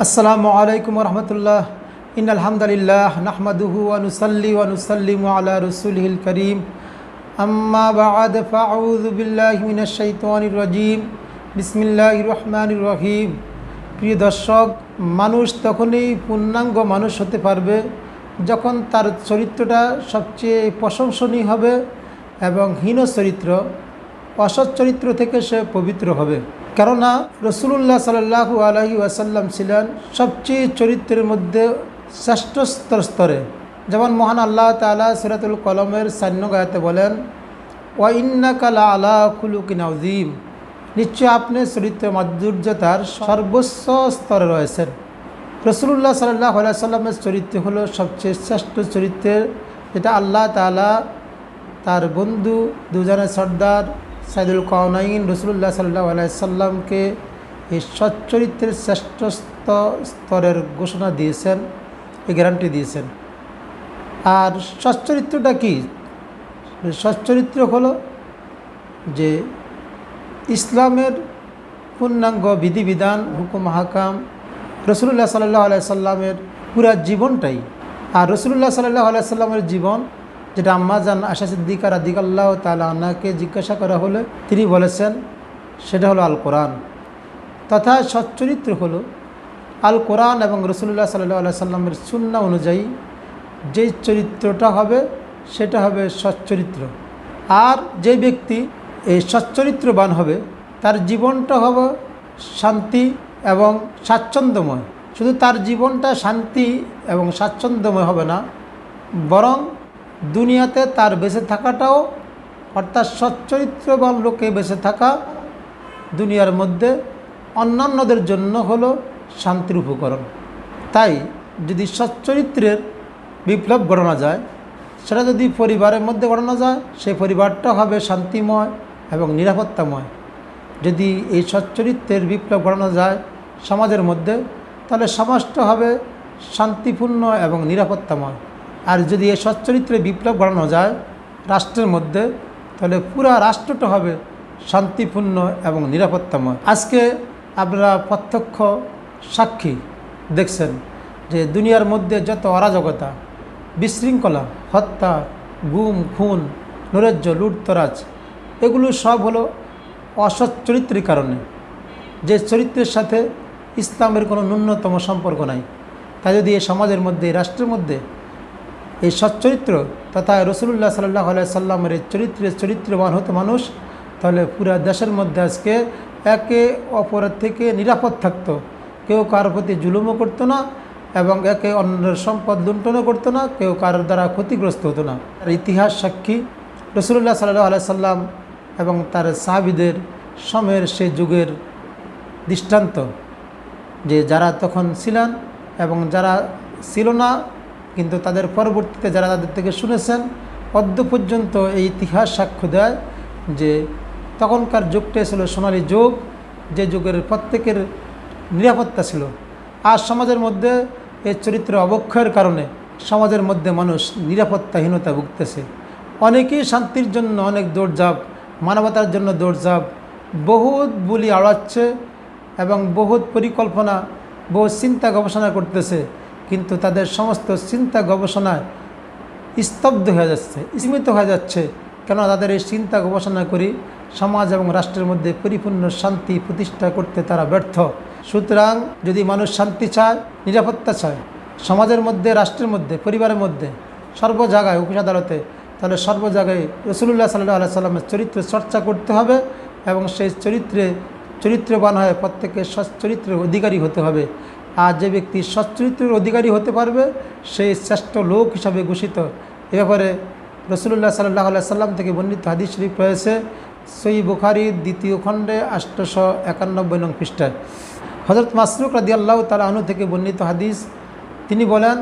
আসসালামু আলাইকুম রহমতুল্লাহ। ইন্নাল হামদুলিল্লাহ নাহমাদুহু ওয়া নুসাল্লি ওয়া নুসাল্লিমু আলা রাসূলিহিল কারীম। আম্মা বা'দ ফাআউযু বিল্লাহি মিনাশ শাইতানির রাজীম। বিসমিল্লাহির রহমানির রহিম। প্রিয় দর্শক, মানুষ তখনই পূর্ণাঙ্গ মানুষ হতে পারবে যখন তার চরিত্রটা সবচেয়ে প্রশংসনীয় হবে এবং হীন চরিত্র, অসৎ চরিত্র থেকে সে পবিত্র হবে। কেননা রাসূলুল্লাহ সাল্লাল্লাহু আলাইহি ওয়াসাল্লাম ছিলেন সবচেয়ে চরিত্রের মধ্যে শ্রেষ্ঠ স্তরে। যেমন মহান আল্লাহ তাআলা সূরাতুল কলমের ৪ আয়াতে বলেন, ওয়া ইন্নাকা লাআলা খুলুকিন আযীম, নিশ্চয় আপনি চরিত্র মাধুর্যতার সর্বোচ্চ স্তরে রয়েছেন। রাসূলুল্লাহ সাল্লাল্লাহু আলাইহি ওয়াসাল্লামের চরিত্র হলো সবচেয়ে শ্রেষ্ঠ চরিত্রের, যেটা আল্লাহ তাআলা তার বন্ধু, দুজনের সর্দার সাইদুল কাওনাইন রাসূলুল্লাহ সাল্লাল্লাহু আলাইহি সাল্লামকে এই সচ্চরিত্রের শ্রেষ্ঠ স্তরের ঘোষণা দিয়েছেন, এই গ্যারান্টি দিয়েছেন। আর সচ্চরিত্রটা কি? সচ্চরিত্র হলো যে ইসলামের পূর্ণাঙ্গ বিধিবিধান, হুকুম হাকাম, রাসূলুল্লাহ সাল্লাল্লাহু আলাইহি সাল্লামের পুরা জীবনটাই। আর রাসূলুল্লাহ সাল্লাল্লাহু আলাইহি সাল্লামের জীবন, যেটা আম্মা জান আয়েশা সিদ্দিকা রাদিয়াল্লাহু তাআলা আনহাকে জিজ্ঞাসা করা হলে তিনি বলেছেন সেটা হলো আল কোরআন। তথা সচ্চরিত্র হলো আল কোরআন এবং রাসূলুল্লাহ সাল্লাল্লাহু আলাইহি সাল্লামের সুন্নাহ অনুযায়ী যে চরিত্রটা হবে সেটা হবে সচ্চরিত্র। আর যে ব্যক্তি এই সচ্চরিত্রবান হবে তার জীবনটা হবে শান্তি এবং স্বাচ্ছন্দ্যময়। শুধু তার জীবনটা শান্তি এবং স্বাচ্ছন্দ্যময় হবে না, বরং দুনিয়াতে তার বেঁচে থাকাটাও, অর্থাৎ সচ্চরিত্রবান লোকে বেঁচে থাকা দুনিয়ার মধ্যে অন্যান্যদের জন্য হলো শান্তির উপকরণ। তাই যদি সচ্চরিত্রের বিপ্লব ঘটানো যায়, সেটা যদি পরিবারের মধ্যে ঘটানো যায়, সেই পরিবারটা হবে শান্তিময় এবং নিরাপত্তাময়। যদি এই সচ্চরিত্রের বিপ্লব ঘটানো যায় সমাজের মধ্যে, তাহলে সমাজটা হবে শান্তিপূর্ণ এবং নিরাপত্তাময়। আর যদি এই সচ্চরিত্রের বিপ্লব ঘটানো যায় রাষ্ট্রের মধ্যে, তাহলে পুরা রাষ্ট্রটা হবে শান্তিপূর্ণ এবং নিরাপত্তাময়। আজকে আপনারা প্রত্যক্ষ সাক্ষী দেখছেন যে দুনিয়ার মধ্যে যত অরাজকতা, বিশৃঙ্খলা, হত্যা, গুম, খুন, নৈরাজ্য, লুটতরাজ, এগুলো সব হলো অসৎ চরিত্রের কারণে, যে চরিত্রের সাথে ইসলামের কোনো ন্যূনতম সম্পর্ক নাই। তাই যদি এই সমাজের মধ্যে, রাষ্ট্রের মধ্যে এই সচ্চরিত্র তথা রাসূলুল্লাহ সাল্লাল্লাহু আলাইহি সাল্লামের চরিত্রবান হতো মানুষ, তাহলে পুরা দেশের মধ্যে আজকে একে অপরের থেকে নিরাপদ থাকতো। কেউ কারোর প্রতি জুলুমও করতো না এবং একে অন্যের সম্পদ লুণ্ঠনও করতো না, কেউ কারোর দ্বারা ক্ষতিগ্রস্ত হতো না। আর ইতিহাস সাক্ষী রাসূলুল্লাহ সাল্লাল্লাহু আলাইহি সাল্লাম এবং তার সাহাবীদের সময়ের সেই যুগের দৃষ্টান্ত, যে যারা তখন ছিলেন এবং যারা ছিল না কিন্তু তাদের পরবর্তীতে যারা তাদের থেকে শুনেছেন, অদ্য পর্যন্ত এই ইতিহাস সাক্ষ্য দেয় যে তখনকার যুগটাই ছিল সোনালী যুগ, যে যুগের প্রত্যেকের নিরাপত্তা ছিল। আর সমাজের মধ্যে এই চরিত্র অবক্ষয়ের কারণে সমাজের মধ্যে মানুষ নিরাপত্তাহীনতা ভুগতেছে। অনেকেই শান্তির জন্য অনেক দৌড়ঝাঁপ, মানবতার জন্য দৌড়ঝাঁপ, বহুত বুলি আওড়াচ্ছে এবং বহুত পরিকল্পনা, বহু চিন্তা গবেষণা করতেছে, কিন্তু তাদের সমস্ত চিন্তা গবেষণায় স্তব্ধ হয়ে যাচ্ছে, সীমিত হয়ে যাচ্ছে। কেন? তাদের এই চিন্তা গবেষণা করি সমাজ এবং রাষ্ট্রের মধ্যে পরিপূর্ণ শান্তি প্রতিষ্ঠা করতে তারা ব্যর্থ। সুতরাং যদি মানুষ শান্তি চায়, নিরাপত্তা চায় সমাজের মধ্যে, রাষ্ট্রের মধ্যে, পরিবারের মধ্যে, সর্ব জায়গায়, অফিস আদালতে, তাহলে সর্ব জায়গায় রাসূলুল্লাহ সাল্লাল্লাহু আলাইহি সাল্লামের চরিত্র চর্চা করতে হবে এবং সেই চরিত্রবান হয়ে প্রত্যেকের সচ্চরিত্রের অধিকারী হতে হবে। আর যে ব্যক্তি সচ্চরিত্রের অধিকারী হতে পারবে সেই শ্রেষ্ঠ লোক হিসাবে ঘোষিত। এ ব্যাপারে রাসূলুল্লাহ সাল্লাল্লাহু আলাইহি সাল্লাম থেকে বর্ণিত হাদিস শরীফ রয়েছে সহিহ বুখারীর ২য় খণ্ডে ৮৯১ নং পৃষ্ঠায়। হযরত মাসরুক রাদিয়াল্লাহু তাআলা আনহু থেকে বর্ণিত হাদিস, তিনি বলেন,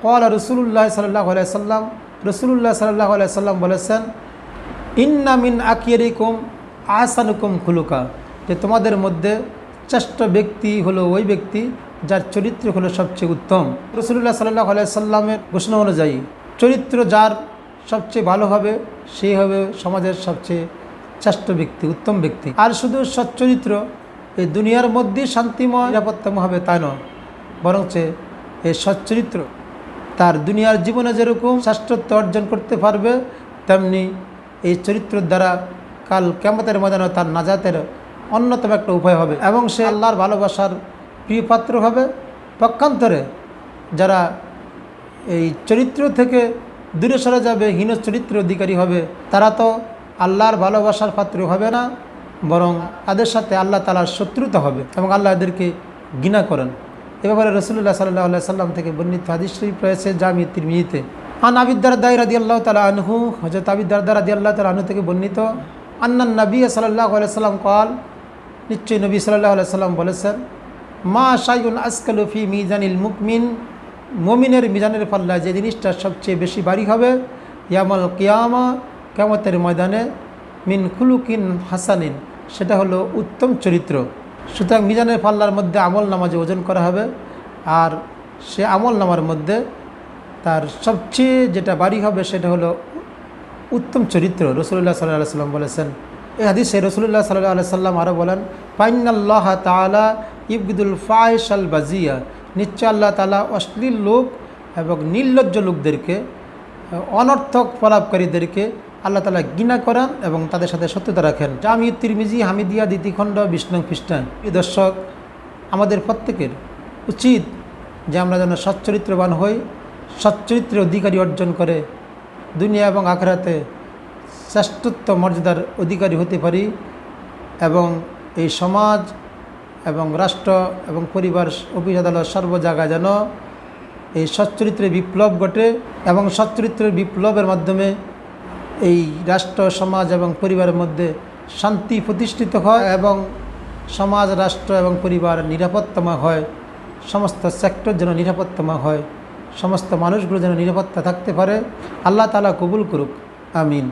ক্বালা রাসূলুল্লাহ সাল্লাল্লাহু আলাইহি সাল্লাম, রাসূলুল্লাহ সাল্লাল্লাহু আলাইহি সাল্লাম বলেছেন, ইন্না মিন আকিয়ারিকুম আহসানুকুম খুলুকা, যে তোমাদের মধ্যে শ্রেষ্ঠ ব্যক্তি হলো ওই ব্যক্তি যার চরিত্র হলো সবচেয়ে উত্তম। রাসূলুল্লাহ সাল্লাল্লাহু আলাইহি সাল্লামের ঘোষণা অনুযায়ী চরিত্র যার সবচেয়ে ভালো হবে সেই হবে সমাজের সবচেয়ে শ্রেষ্ঠ ব্যক্তি, উত্তম ব্যক্তি। আর শুধু সচ্চরিত্র এই দুনিয়ার মধ্যেই শান্তিময় নিরাপত্তাময় হবে তা নয়, বরঞ্চ এই সচ্চরিত্র তার দুনিয়ার জীবনে যেরকম শ্রেষ্ঠত্ব অর্জন করতে পারবে, তেমনি এই চরিত্রের দ্বারা কাল কিয়ামতের ময়দানে তার নাজাতের অন্যতম একটা উপায় হবে এবং সে আল্লাহর ভালোবাসার প্রিয় পাত্র হবে। পক্ষান্তরে যারা এই চরিত্র থেকে দূরে সরে যাবে, হীন চরিত্র অধিকারী হবে, তারা তো আল্লাহর ভালোবাসার পাত্র হবে না, বরং তাদের সাথে আল্লাহ তাআলার শত্রুতা হবে এবং আল্লাহ এদেরকে ঘৃণা করেন। এ ব্যাপারে রাসূলুল্লাহ সাল্লাল্লাহু আলাইহি সাল্লাম থেকে বর্ণিত হাদিস শরীফ রয়েছে জামি তিরমিজিতে। আন আবি দারদা রাদিয়াল্লাহু তাআলা আনহু, হযরত আবি দারদা রাদিয়াল্লাহু তাআলা আনহু থেকে বর্ণিত, আন্নান নবী সাল্লাল্লাহু আলাইহি সাল্লাম قال, নিশ্চয়ই নবী সাল্লাল্লাহু আলাইহি সাল্লাম বলেছেন, মা শাইউন আসকালু ফি মিজানিল মুমিন, মুমিনের মিজানের পাল্লায় যে জিনিসটা সবচেয়ে বেশি ভারী হবে, ইয়ামাল কিয়ামা, কিয়ামতের ময়দানে, মিন খুলুকিন হাসানিন, সেটা হলো উত্তম চরিত্র। সুতরাং মিজানের পাল্লার মধ্যে আমল নামাজে ওজন করা হবে, আর সে আমল নামার মধ্যে তার সবচেয়ে যেটা ভারী হবে সেটা হলো উত্তম চরিত্র। রাসূলুল্লাহ সাল্লাল্লাহু আলাইহি সাল্লাম বলেছেন। এই হাদিসে রাসূলুল্লাহ সাল্লাল্লাহু আলাইহি সাল্লাম আরও বলেন, ফাইনাল্লাহ তাআলা ইবগিদুল ফাহিশাল বাজিয়া, নিশ্চয় আল্লাহ তাআলা অশ্লীল লোক এবং নির্লজ্জ লোকদেরকে, অনর্থক প্রলাপকারীদেরকে আল্লাহ তাআলা ঘৃণা করেন এবং তাদের সাথে শত্রুতা রাখেন। জামি তিরমিজি হামিদিয়া 2 খণ্ড 20 নং পৃষ্ঠা। দর্শক, আমাদের প্রত্যেকের উচিত যে আমরা যেন সচ্চরিত্রবান হই, সচ্চরিত্রের অধিকারী অর্জন করে দুনিয়া এবং আখিরাতে শ্রেষ্ঠত্ব মর্যাদার অধিকারী হতে পারি এবং এই সমাজ এবং রাষ্ট্র এবং পরিবার, অফিস আদালত সর্ব জায়গায় যেন এই সচ্চরিত্রের বিপ্লব ঘটে এবং সচ্চরিত্রের বিপ্লবের মাধ্যমে এই রাষ্ট্র, সমাজ এবং পরিবারের মধ্যে শান্তি প্রতিষ্ঠিত হয় এবং সমাজ, রাষ্ট্র এবং পরিবার নিরাপত্তাময় হয়, সমস্ত সেক্টর যেন নিরাপত্তাময় হয়, সমস্ত মানুষগুলো যেন নিরাপত্তা থাকতে পারে। আল্লাহ তাআলা কবুল করুক, আমিন।